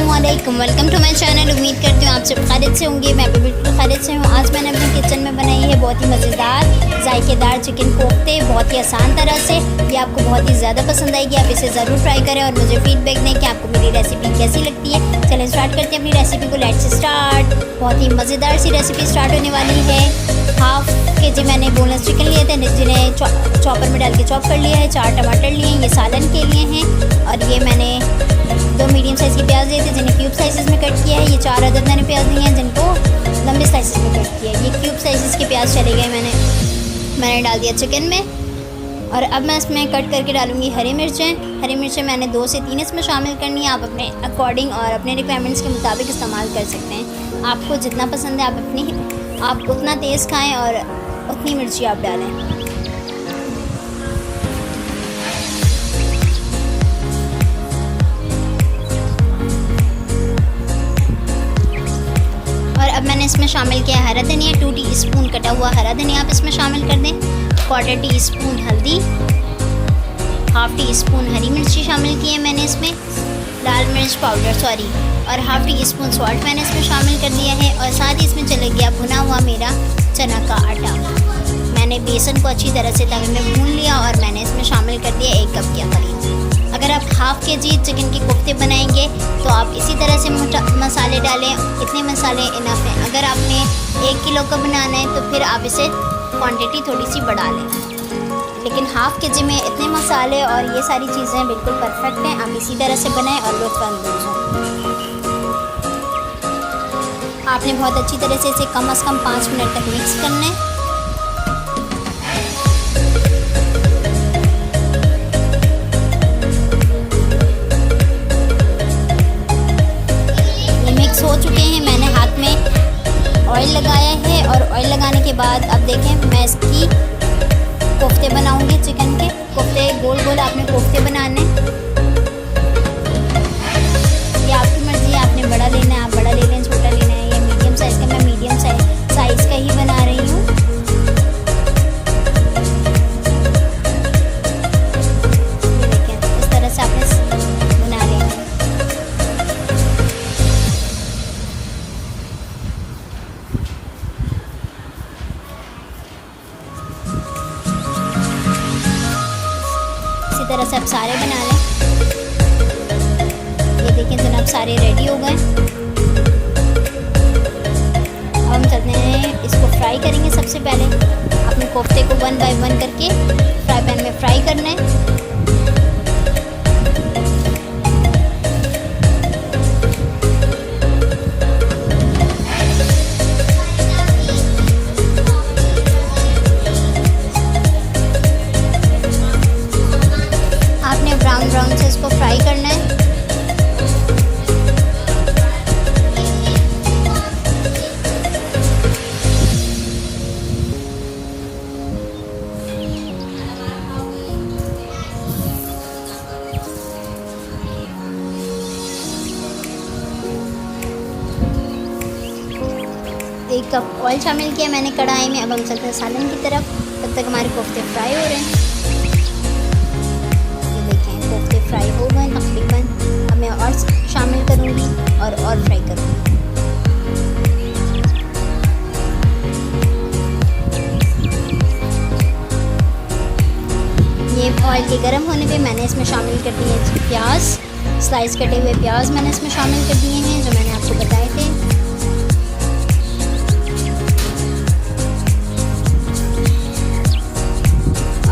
अस्सलामुअलैकुम, welcome to my channel. उम्मीद करती हूँ आप सब खैरियत से होंगे। मैं भी बिल्कुल खैरियत से हूँ। आज मैंने अपने किचन में बनाई है बहुत ही मज़ेदार जायकेदार चिकन कोफ्ते, बहुत ही आसान तरह से। ये आपको बहुत ही ज़्यादा पसंद आएगी। आप इसे ज़रूर ट्राई करें और मुझे फीडबैक दें कि आपको मेरी रेसिपी कैसी लगती है। चलें स्टार्ट करते हैं अपनी रेसिपी को। Let's start. बहुत ही मज़ेदार सी रेसिपी स्टार्ट होने वाली है। हाफ केजी मैंने बोनलेस चिकन लिए थे, जिन्हें चॉपर में डाल के चॉप कर लिया है। 4 टमाटर लिए हैं, ये सालन के लिए हैं। और ये मैंने 2 मीडियम साइज़ के प्याज लिए थे, जिन्हें क्यूब साइज़ में कट किया है। ये 4 अदद मैंने प्याज लिए हैं, जिनको लंबे साइज़ में कट किया है। ये क्यूब साइज़ के प्याज चले गए। मैंने डाल दिया चिकन में। और अब मैं इसमें कट करके डालूँगी हरी मिर्चें। हरी मिर्चें मैंने 2 से 3 इसमें शामिल करनी है। आप अपने अकॉर्डिंग और अपने रिक्वायरमेंट्स के मुताबिक इस्तेमाल कर सकते हैं। आपको जितना पसंद है आप उतना तेज़ खाएँ और उतनी मिर्ची आप डालें। और अब मैंने इसमें शामिल किया हरा धनिया। 2 टीस्पून कटा हुआ हरा धनिया आप इसमें शामिल कर दें। 1/4 टीस्पून हल्दी, 1/2 टीस्पून हरी मिर्ची शामिल की है मैंने इसमें। लाल मिर्च पाउडर और 1/2 टीस्पून सॉल्ट मैंने इसमें शामिल कर दिया है। और साथ ही इसमें चले गया भुना हुआ मेरा चना का आटा। मैंने बेसन को अच्छी तरह से तवे में भून लिया और मैंने इसमें शामिल कर दिया 1 कप के करीब। अगर आप हाफ केजी चिकन के कोफ्ते बनाएंगे तो आप इसी तरह से मसाले डालें। इतने मसाले इनफ हैं। अगर आपने 1 किलो का बनाना है तो फिर आप इसे क्वांटिटी थोड़ी सी बढ़ा लें। लेकिन हाफ केजी में इतने मसाले और ये सारी चीज़ें बिल्कुल परफेक्ट हैं। आप इसी तरह से बनाएं और लुत्फ़अंदोज़ हों। आपने बहुत अच्छी तरह से इसे कम से कम 5 मिनट तक मिक्स करना है। ये मिक्स हो चुके हैं। मैंने हाथ में ऑयल लगाया है और ऑयल लगाने के बाद अब देखें मैं इसकी कोफ्ते बनाऊंगी। चिकन के कोफ्ते गोल गोल आपने कोफ्ते बनाने। ये आपकी मर्ज़ी है, आपने बड़ा लेना है आप बड़ा ले लें, छोटा लेना है। ये मीडियम साइज़ का, मैं मीडियम साइज़ का ही बना रही हूँ। ये देखें इस तरह से आपने बना लेना है। इसी तरह से आप सारे बना लें। ये देखें जनाब सारे रेडी हो गए। अब हम चलते हैं इसको फ्राई करेंगे। सबसे पहले अपने कोफ्ते को 1 बाय 1 करके फ्राई पैन में फ्राई करना है। आपने ब्राउन से इसको फ्राई करना है। एक कप ऑयल शामिल किया मैंने कढ़ाई में। अब हम चलते हैं सालन की तरफ। तब तक हमारे कोफ्ते फ्राई हो रहे हैं। ये देखें कोफ्ते फ्राई हो गए तकरीबन। अब मैं और शामिल करूँगी और फ्राई करूँगी। ये ऑयल के गर्म होने पे मैंने इसमें शामिल कर दिए प्याज। स्लाइस कटे हुए प्याज मैंने इसमें शामिल कर दिए हैं, जो मैंने आपको बताए थे।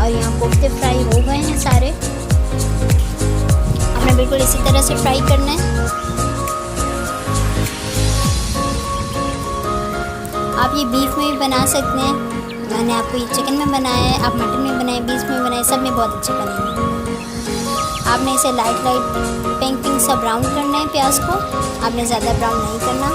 और यहाँ कोफ्ते फ्राई हो गए हैं सारे। हमने बिल्कुल इसी तरह से फ्राई करना है। आप ये बीफ में भी बना सकते हैं। मैंने आपको ये चिकन में बनाया है, आप मटन में बनाए, बीफ में बनाए, सब में बहुत अच्छे बनेंगे। आपने इसे लाइट पिंक सा ब्राउन करना है प्याज को। आपने ज़्यादा ब्राउन नहीं करना।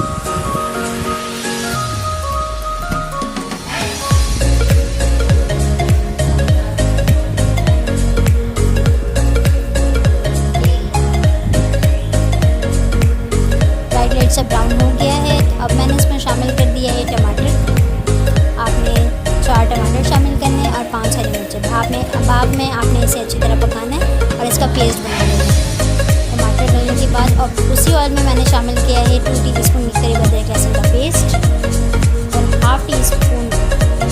लाइट सा ब्राउन हो गया है। अब मैंने इसमें शामिल कर दिया है टमाटर। आपने 4 टमाटर शामिल करने हैं और 5 हरी मिर्चें। भाप में आपने इसे अच्छी तरह पकाना है और इसका पेस्ट बना लेना है। टमाटर डालने के बाद अब उसी ऑयल में मैंने शामिल किया है 2 टीस्पून के करीब अदरक लहसुन का पेस्ट और हाफ़ टी स्पून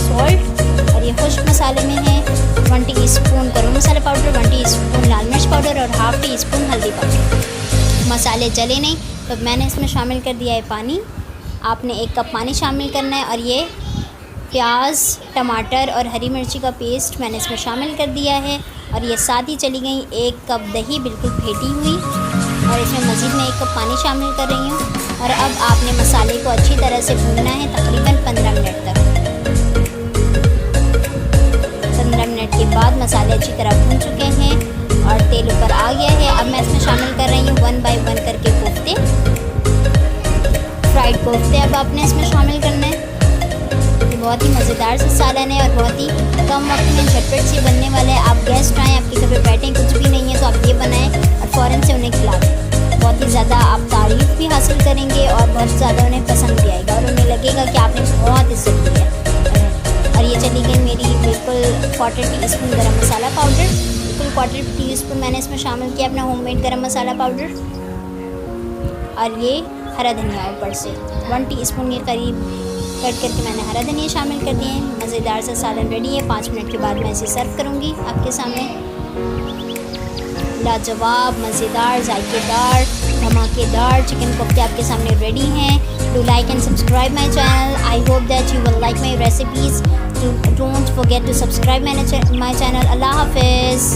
सॉल्ट। और ये खुश्क मसाले में है 1 टीस्पून गरम मसाला पाउडर, 1 टीस्पून लाल मिर्च पाउडर और हाफ़ टी स्पून हल्दी पाउडर। मसाले जले नहीं तो मैंने इसमें शामिल कर दिया है पानी। आपने 1 कप पानी शामिल करना है। और ये प्याज, टमाटर और हरी मिर्ची का पेस्ट मैंने इसमें शामिल कर दिया है। और ये साथ ही चली गई 1 कप दही बिल्कुल फेंटी हुई और इसमें मज़ीद मैं 1 कप पानी शामिल कर रही हूँ। और अब आपने मसाले को अच्छी तरह से भूनना है तकरीबन 15 मिनट तक। 15 मिनट के बाद मसाले अच्छी तरह भून चुके हैं और तेल ऊपर आ गया है। अब मैं इसमें शामिल कर रही हूँ 1 बाय 1 करके कोफ्ते, फ्राइड कोफ्ते अब आपने इसमें शामिल करना है। बहुत ही मज़ेदार सा सालन है और बहुत ही कम वक्त में झटपट से बनने वाला है। आप गेस्ट आएँ, आपके घर पे बैठें, कुछ भी नहीं है तो आप ये बनाएं और फ़ौरन से उन्हें खिलाएं। बहुत ही ज़्यादा आप तारीफ़ भी हासिल करेंगे और बहुत ज़्यादा उन्हें पसंद भी आएगा और उन्हें लगेगा कि आपने बहुत इज़्ज़त दी है। और ये चली गई मेरी बिल्कुल 1/4 टीस्पून गरम मसाला पाउडर, बिल्कुल 1/4 टीस्पून मैंने इसमें शामिल किया अपना होममेड गरम मसाला पाउडर। और ये हरा धनिया ऊपर से 1 टीस्पून के करीब कट करके मैंने हरा धनिया शामिल कर दिए हैं। मज़ेदार सा सालन रेडी है। 5 मिनट के बाद मैं इसे सर्व करूँगी आपके सामने। लाजवाब, मज़ेदार, जायकेदार, धमाकेदार चिकन कोफ्ते आपके सामने रेडी हैं। Do like and subscribe my channel. I hope that you will like my recipes. Don't forget to subscribe my channel. अल्लाह हाफिज़।